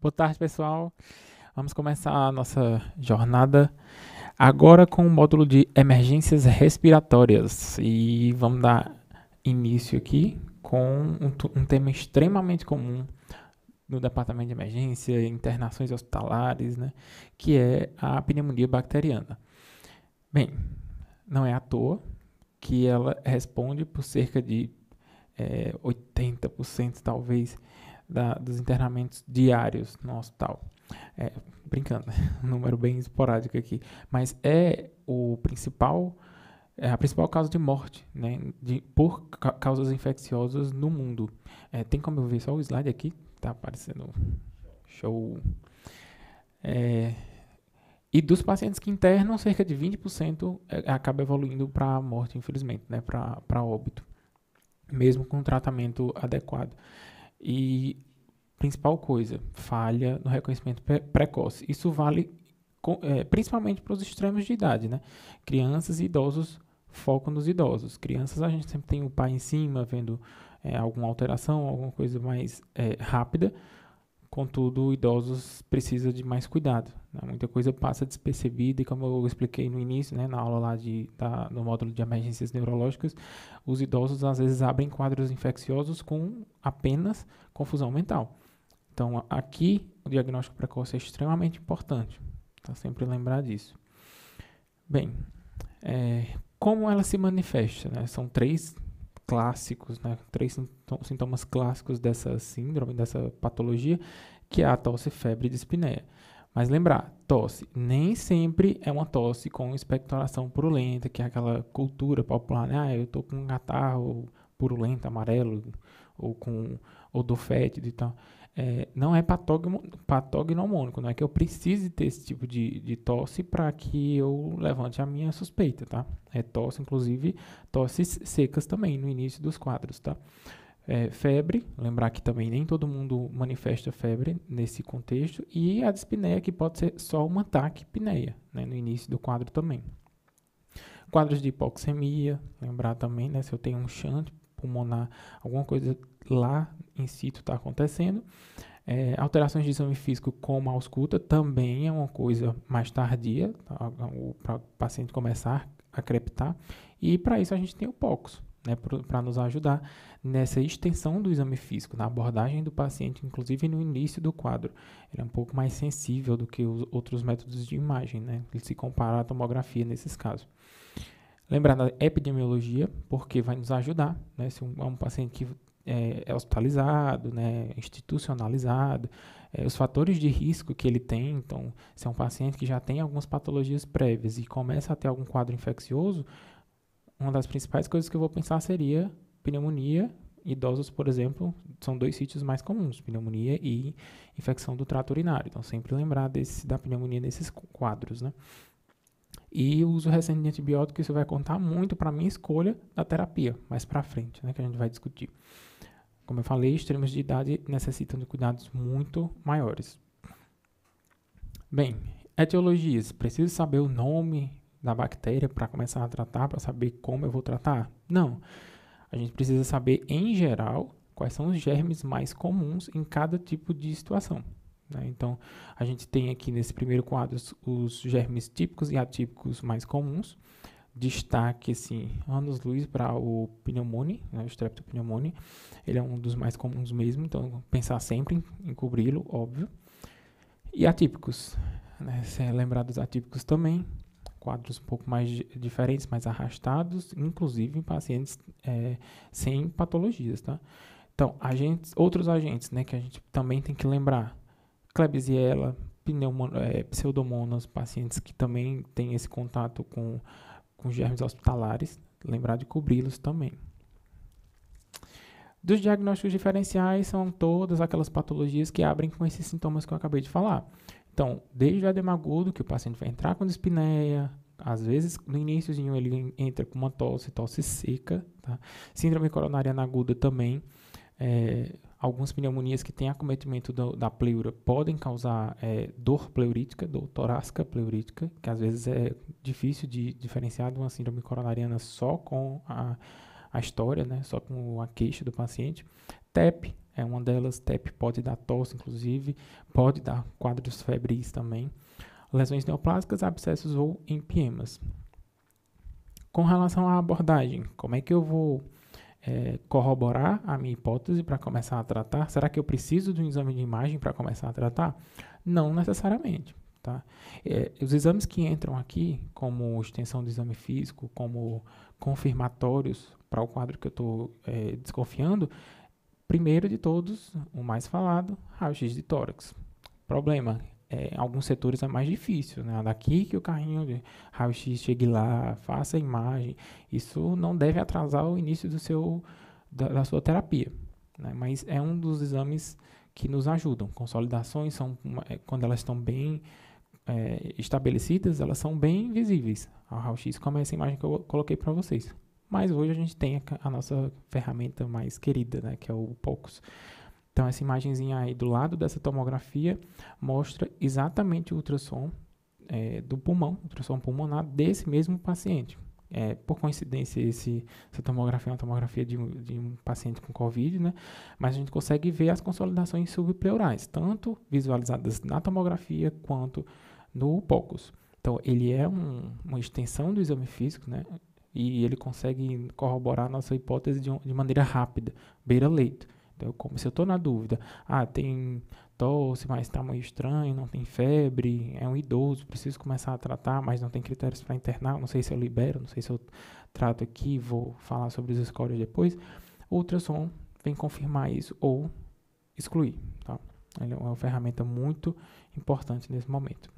Boa tarde, pessoal. Vamos começar a nossa jornada agora com o módulo de emergências respiratórias. E vamos dar início aqui com um tema extremamente comum no departamento de emergência, internações hospitalares, né, que é a pneumonia bacteriana. Bem, não é à toa que ela responde por cerca de 80% talvez dos internamentos diários no hospital. Brincando, um número bem esporádico aqui, mas é a principal causa de morte, né, por causas infecciosas no mundo. Tem como eu ver só o slide aqui? Tá aparecendo. Show. E dos pacientes que internam, cerca de 20% acaba evoluindo para a morte, infelizmente, né, para óbito, mesmo com tratamento adequado. E principal coisa, falha no reconhecimento precoce. Isso vale principalmente para os extremos de idade, né? Crianças e idosos, foco nos idosos. Crianças, a gente sempre tem o pai em cima, vendo alguma alteração, alguma coisa mais rápida. Contudo, idosos precisa de mais cuidado, né? Muita coisa passa despercebida e, como eu expliquei no início, né, na aula lá no módulo de emergências neurológicas, os idosos às vezes abrem quadros infecciosos com apenas confusão mental. Então, aqui, o diagnóstico precoce é extremamente importante. Tá, sempre lembrar disso. Bem, como ela se manifesta, né? São três clássicos, né? Três sintomas clássicos dessa síndrome, dessa patologia, que é a tosse, febre e dispneia. Mas lembrar, tosse nem sempre é uma tosse com expectoração purulenta, que é aquela cultura popular, né? Eu estou com um catarro purulento, amarelo, ou com odor fétido e tal. Não é patognomônico, não é que eu precise ter esse tipo de tosse para que eu levante a minha suspeita, tá? Tosse, inclusive, tosses secas também no início dos quadros, tá? Febre, lembrar que também nem todo mundo manifesta febre nesse contexto, e a dispneia, que pode ser só uma taquipneia, né, no início do quadro também. Quadros de hipoxemia, lembrar também, né, se eu tenho um shunt pulmonar, alguma coisa lá in situ está acontecendo. Alterações de exame físico como a ausculta também é uma coisa mais tardia, tá, para o paciente começar a crepitar. E para isso a gente tem o POCUS, né, para nos ajudar nessa extensão do exame físico, na abordagem do paciente, inclusive no início do quadro. Ele é um pouco mais sensível do que os outros métodos de imagem, né? Ele se compara à tomografia nesses casos. Lembrar da epidemiologia, porque vai nos ajudar, né? Se é um paciente que é hospitalizado, né, institucionalizado, os fatores de risco que ele tem. Então, se é um paciente que já tem algumas patologias prévias e começa a ter algum quadro infeccioso, uma das principais coisas que eu vou pensar seria pneumonia. Idosos, por exemplo, são dois sítios mais comuns, pneumonia e infecção do trato urinário. Então, sempre lembrar da pneumonia nesses quadros, né? E o uso recente de antibiótico, isso vai contar muito para a minha escolha da terapia, mais para frente, né, que a gente vai discutir. Como eu falei, extremos de idade necessitam de cuidados muito maiores. Bem, etiologias. Preciso saber o nome da bactéria para começar a tratar, para saber como eu vou tratar? Não. A gente precisa saber, em geral, quais são os germes mais comuns em cada tipo de situação, né? Então, a gente tem aqui nesse primeiro quadro os germes típicos e atípicos mais comuns. Destaque, assim, anos-luz para o pneumoniae, né, o streptopneumoniae. Ele é um dos mais comuns mesmo, então pensar sempre em cobri-lo, óbvio. E atípicos, né, lembrar dos atípicos também, quadros um pouco mais diferentes, mais arrastados, inclusive em pacientes sem patologias, tá? Então, outros agentes, né, que a gente também tem que lembrar: Klebsiella, pseudomonas, pacientes que também têm esse contato com germes hospitalares, lembrar de cobri-los também. Dos diagnósticos diferenciais, são todas aquelas patologias que abrem com esses sintomas que eu acabei de falar. Então, desde o edema agudo, que o paciente vai entrar com dispneia, às vezes no iníciozinho ele entra com uma tosse seca, tá? Síndrome coronariana aguda também. Algumas pneumonias que têm acometimento da pleura podem causar dor pleurítica, dor torácica pleurítica, que às vezes é difícil de diferenciar de uma síndrome coronariana só com a história, né, só com a queixa do paciente. TEP é uma delas. TEP pode dar tosse, inclusive, pode dar quadros febris também. Lesões neoplásicas, abscessos ou empiemas. Com relação à abordagem, como é que eu vou corroborar a minha hipótese para começar a tratar? Será que eu preciso de um exame de imagem para começar a tratar? Não necessariamente. Tá? Os exames que entram aqui, como extensão do exame físico, como confirmatórios para o quadro que eu estou desconfiando, primeiro de todos, o mais falado, raio-x de tórax. Problema, em alguns setores é mais difícil, né? Daqui que o carrinho de raio-x chegue lá, faça a imagem, isso não deve atrasar o início da sua terapia, né? Mas é um dos exames que nos ajudam. Consolidações são, quando elas estão bem estabelecidas, elas são bem visíveis ao raio-x, como essa imagem que eu coloquei para vocês. Mas hoje a gente tem a nossa ferramenta mais querida, né, que é o POCUS. Então, essa imagenzinha aí do lado dessa tomografia mostra exatamente o ultrassom do pulmão, ultrassom pulmonar desse mesmo paciente. Por coincidência, essa tomografia é uma tomografia de um paciente com COVID, né? Mas a gente consegue ver as consolidações subpleurais, tanto visualizadas na tomografia quanto no POCUS. Então, ele é uma extensão do exame físico, né? E ele consegue corroborar a nossa hipótese de maneira rápida, beira-leito. Então, como se eu estou na dúvida, tem tosse, mas está meio estranho, não tem febre, é um idoso, preciso começar a tratar, mas não tem critérios para internar, não sei se eu libero, não sei se eu trato aqui, vou falar sobre os scores depois. O ultrassom vem confirmar isso ou excluir. Tá? Ele é uma ferramenta muito importante nesse momento.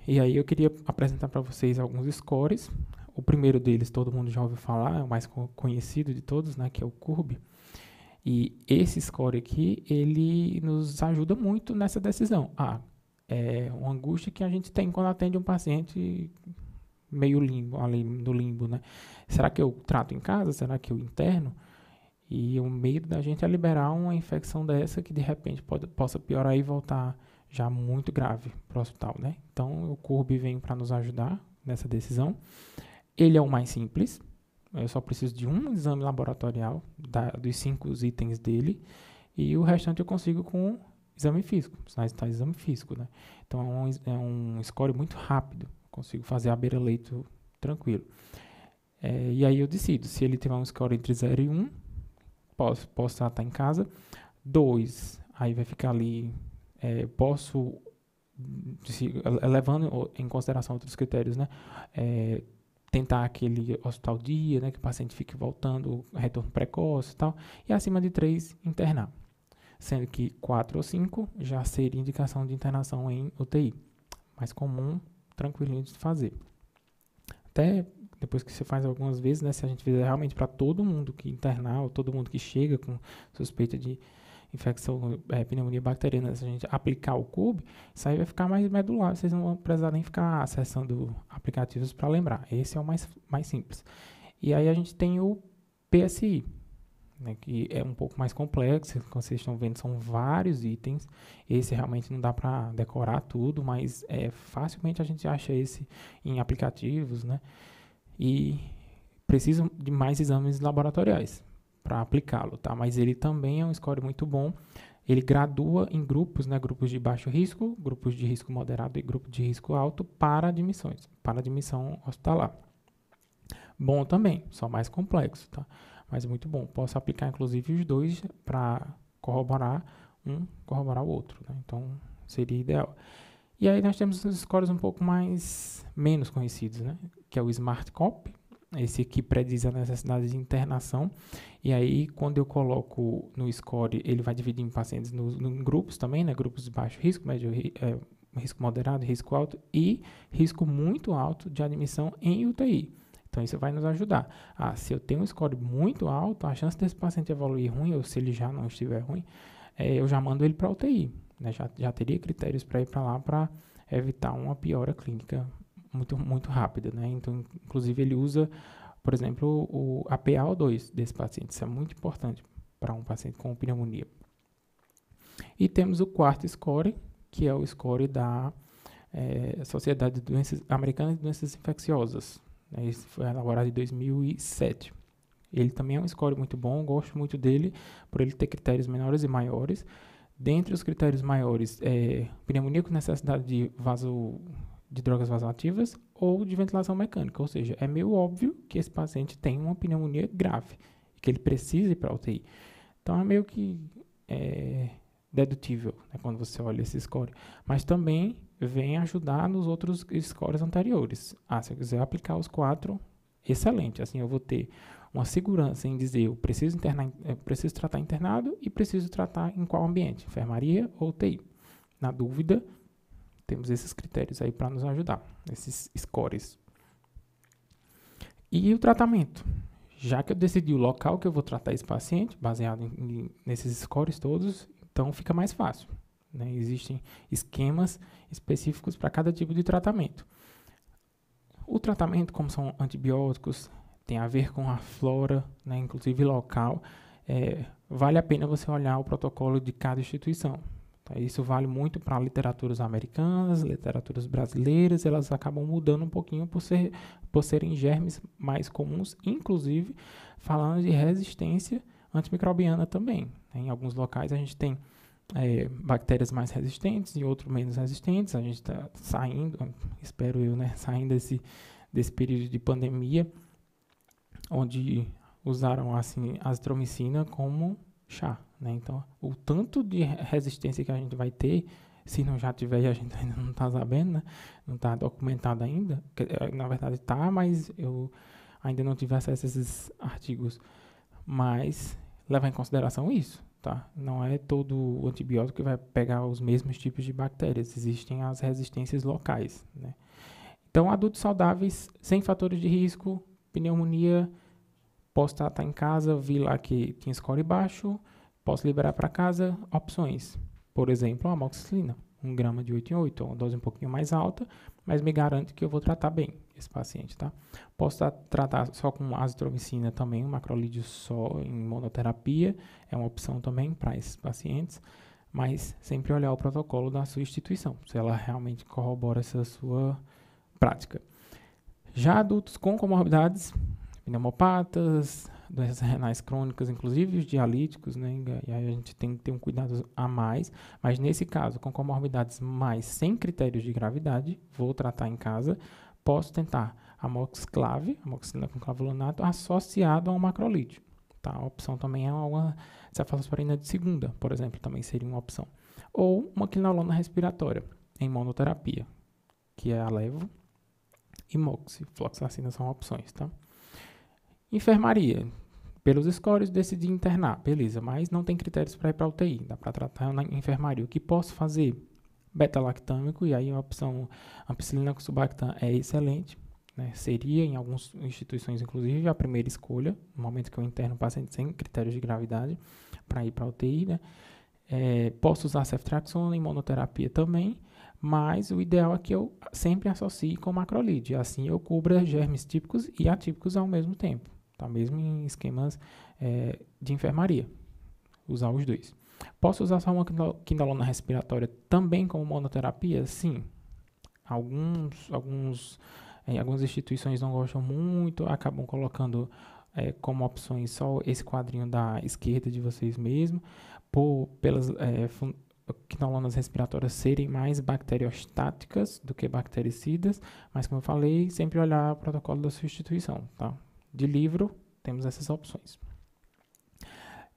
E aí eu queria apresentar para vocês alguns scores. O primeiro deles todo mundo já ouviu falar, é o mais conhecido de todos, né, que é o CURB. E esse score aqui, ele nos ajuda muito nessa decisão. É uma angústia que a gente tem quando atende um paciente meio limbo, ali no limbo, né? Será que eu trato em casa? Será que eu interno? E o medo da gente é liberar uma infecção dessa que de repente possa piorar e voltar já muito grave para o hospital, né? Então, o CURB vem para nos ajudar nessa decisão. Ele é o mais simples. Eu só preciso de um exame laboratorial dos 5 itens dele e o restante eu consigo com exame físico, sinais de exame físico, né? Então, é um score muito rápido. Consigo fazer a beira-leito tranquilo. E aí eu decido. Se ele tiver um score entre 0 e 1, posso tratar em casa. 2, aí vai ficar ali... posso, levando em consideração outros critérios, né? Tentar aquele hospital dia, né? Que o paciente fique voltando, retorno precoce e tal. E acima de 3, internar. Sendo que 4 ou 5 já seria indicação de internação em UTI. Mais comum, tranquilinho de fazer. Até depois que você faz algumas vezes, né? Se a gente fizer realmente para todo mundo que internar, ou todo mundo que chega com suspeita de infecção, pneumonia bacteriana, se a gente aplicar o CURB, isso aí vai ficar mais medular, vocês não vão precisar nem ficar acessando aplicativos para lembrar. Esse é o mais simples. E aí a gente tem o PSI, né, que é um pouco mais complexo, como vocês estão vendo, são vários itens. Esse realmente não dá para decorar tudo, mas facilmente a gente acha esse em aplicativos, né? E precisa de mais exames laboratoriais para aplicá-lo, tá? Mas ele também é um score muito bom. Ele gradua em grupos, né? Grupos de baixo risco, grupos de risco moderado e grupo de risco alto para admissões, para admissão hospitalar. Bom também, só mais complexo, tá? Mas muito bom. Posso aplicar inclusive os dois para corroborar o outro, né? Então seria ideal. E aí nós temos os scores um pouco menos conhecidos, né? Que é o SmartCop. Esse aqui prediz a necessidade de internação. E aí, quando eu coloco no score, ele vai dividir em pacientes em grupos também, né? Grupos de baixo risco, médio risco moderado, risco alto e risco muito alto de admissão em UTI. Então, isso vai nos ajudar. Se eu tenho um score muito alto, a chance desse paciente evoluir ruim, ou se ele já não estiver ruim, eu já mando ele para UTI. Né? Já teria critérios para ir para lá para evitar uma piora clínica muito, muito rápida, né? Então, inclusive, ele usa, por exemplo, a PaO2 desse paciente. Isso é muito importante para um paciente com pneumonia. E temos o quarto score, que é o score da Sociedade de Americana de Doenças Infecciosas. Esse foi elaborado em 2007. Ele também é um score muito bom, gosto muito dele por ele ter critérios menores e maiores. Dentre os critérios maiores, pneumonia com necessidade de drogas vasoativas ou de ventilação mecânica, ou seja, é meio óbvio que esse paciente tem uma pneumonia grave e que ele precisa ir para a UTI. Então é meio que dedutível, né, quando você olha esse score. Mas também vem ajudar nos outros scores anteriores. Se eu quiser aplicar os 4, excelente. Assim eu vou ter uma segurança em dizer eu preciso tratar internado e preciso tratar em qual ambiente, enfermaria ou UTI. Na dúvida, temos esses critérios aí para nos ajudar, esses scores. E o tratamento? Já que eu decidi o local que eu vou tratar esse paciente, baseado nesses scores todos, então fica mais fácil, né? Existem esquemas específicos para cada tipo de tratamento. O tratamento, como são antibióticos, tem a ver com a flora, né, inclusive local, vale a pena você olhar o protocolo de cada instituição. Tá? Isso vale muito para literaturas americanas, literaturas brasileiras, elas acabam mudando um pouquinho por serem germes mais comuns, inclusive falando de resistência antimicrobiana também. Em alguns locais a gente tem bactérias mais resistentes e outros menos resistentes. A gente está saindo, espero eu, né, saindo desse período de pandemia, onde usaram assim a azitromicina como chá, né? Então, o tanto de resistência que a gente vai ter, se não já tiver e a gente ainda não está sabendo, né? Não está documentado ainda, na verdade está, mas eu ainda não tive acesso a esses artigos, mas leva em consideração isso, tá? Não é todo o antibiótico que vai pegar os mesmos tipos de bactérias, existem as resistências locais, né? Então, adultos saudáveis, sem fatores de risco, pneumonia, posso tratar em casa, vi lá que tinha score baixo, posso liberar para casa, opções. Por exemplo, a amoxicilina, 1 grama de 8 em 8, uma dose um pouquinho mais alta, mas me garante que eu vou tratar bem esse paciente, tá? Posso tratar só com azitromicina também, um macrolídeo só em monoterapia, é uma opção também para esses pacientes, mas sempre olhar o protocolo da sua instituição, se ela realmente corrobora essa sua prática. Já adultos com comorbidades, pneumopatas, doenças renais crônicas, inclusive os dialíticos, né? E aí a gente tem que ter um cuidado a mais, mas nesse caso, com comorbidades mais sem critérios de gravidade, vou tratar em casa, posso tentar amoxiclave, amoxicilina com clavulanato, associado a um macrolídeo. Tá? A opção também é uma cefalosporina de segunda, por exemplo, também seria uma opção. Ou uma quinolona respiratória, em monoterapia, que é a levo e moxi, fluoxacina são opções, tá? Enfermaria. Pelos scores, decidi internar. Beleza, mas não tem critérios para ir para UTI. Dá para tratar na enfermaria. O que posso fazer? Beta-lactâmico, e aí a opção ampicilina com sulbactam é excelente. Né? Seria, em algumas instituições, inclusive, a primeira escolha, no momento que eu interno um paciente sem critérios de gravidade, para ir para UTI. Né? Posso usar ceftriaxona em monoterapia também, mas o ideal é que eu sempre associe com macrolide. Assim eu cubro germes típicos e atípicos ao mesmo tempo. Tá? Mesmo em esquemas de enfermaria, usar os dois. Posso usar só uma quinolona respiratória também como monoterapia? Sim. Algumas instituições não gostam muito, acabam colocando como opções só esse quadrinho da esquerda de vocês mesmos, pelas quinolonas respiratórias serem mais bacteriostáticas do que bactericidas, mas como eu falei, sempre olhar o protocolo da substituição, tá? De livro, temos essas opções.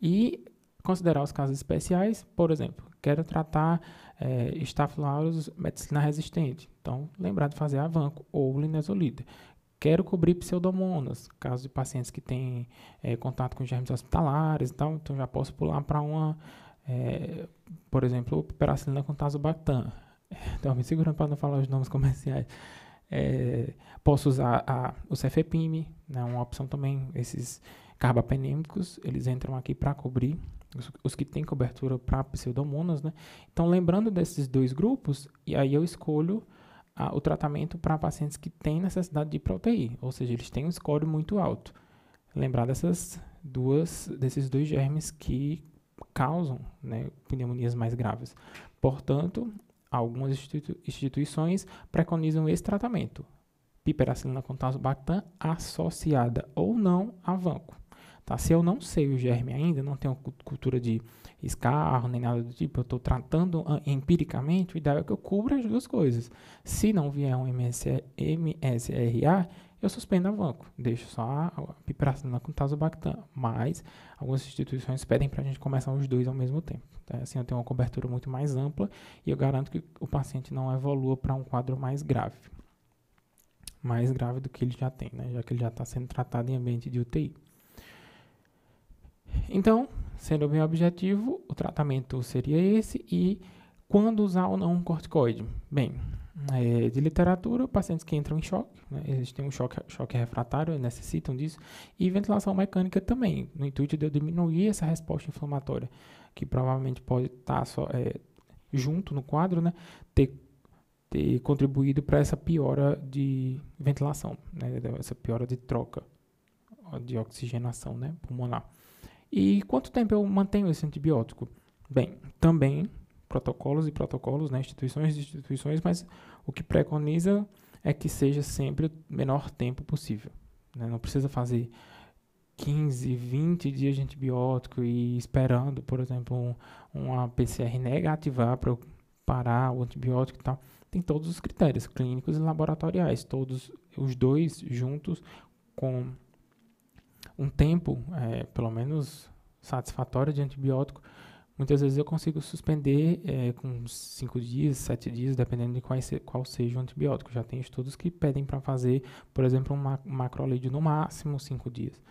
E considerar os casos especiais, por exemplo, quero tratar Staphylococcus aureus meticilina resistente, então lembrar de fazer avanco ou linezolida. Quero cobrir pseudomonas, caso de pacientes que têm contato com germes hospitalares e tal, então já posso pular para uma, por exemplo, piperacilina com tazobactam. Então, me segurando para não falar os nomes comerciais. Posso usar o cefepime, né, uma opção também, esses carbapenêmicos, eles entram aqui para cobrir os que têm cobertura para pseudomonas, né? Então, lembrando desses dois grupos, e aí eu escolho o tratamento para pacientes que têm necessidade de ir para UTI, ou seja, eles têm um score muito alto. Lembrar desses dois germes que causam, né, pneumonias mais graves. Portanto, algumas instituições preconizam esse tratamento, piperacilina com tazobactam associada ou não a vanco. Tá? Se eu não sei o germe ainda, não tenho cultura de escarro, nem nada do tipo, eu estou tratando empiricamente, o ideal é que eu cubra as duas coisas. Se não vier um MSRA, eu suspendo a vanco, deixo só a piperacina com tazobactam, mas algumas instituições pedem para a gente começar os dois ao mesmo tempo. Tá? Assim eu tenho uma cobertura muito mais ampla e eu garanto que o paciente não evolua para um quadro mais grave do que ele já tem, né? Já que ele já está sendo tratado em ambiente de UTI. Então, sendo bem objetivo, o tratamento seria esse e quando usar ou não um corticoide? Bem, de literatura, pacientes que entram em choque, né, eles têm um choque refratário, necessitam disso, e ventilação mecânica também, no intuito de eu diminuir essa resposta inflamatória, que provavelmente pode estar junto no quadro, né, ter contribuído para essa piora de ventilação, né, essa piora de troca de oxigenação, né, pulmonar. E quanto tempo eu mantenho esse antibiótico? Bem, também protocolos e protocolos, né, instituições e instituições, mas o que preconiza é que seja sempre o menor tempo possível. Né? Não precisa fazer 15, 20 dias de antibiótico e esperando, por exemplo, uma PCR negativar para eu parar o antibiótico e tal. Tem todos os critérios clínicos e laboratoriais, todos os dois juntos com um tempo, pelo menos satisfatório de antibiótico. Muitas vezes eu consigo suspender com 5 dias, 7 dias, dependendo de qual seja o antibiótico. Já tem estudos que pedem para fazer, por exemplo, um macrolídeo no máximo 5 dias.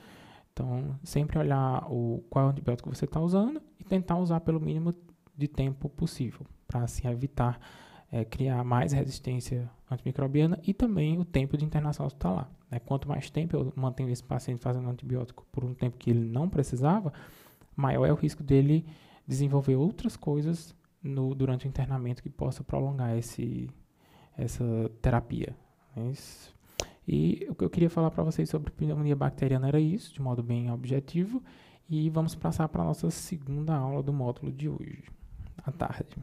Então, sempre olhar qual é o antibiótico que você está usando e tentar usar pelo mínimo de tempo possível, para assim evitar criar mais resistência antimicrobiana e também o tempo de internação hospitalar. Né? Quanto mais tempo eu mantenho esse paciente fazendo antibiótico por um tempo que ele não precisava, maior é o risco dele desenvolver outras coisas durante o internamento que possa prolongar essa terapia. E o que eu queria falar para vocês sobre pneumonia bacteriana era isso, de modo bem objetivo. E vamos passar para a nossa segunda aula do módulo de hoje, à tarde.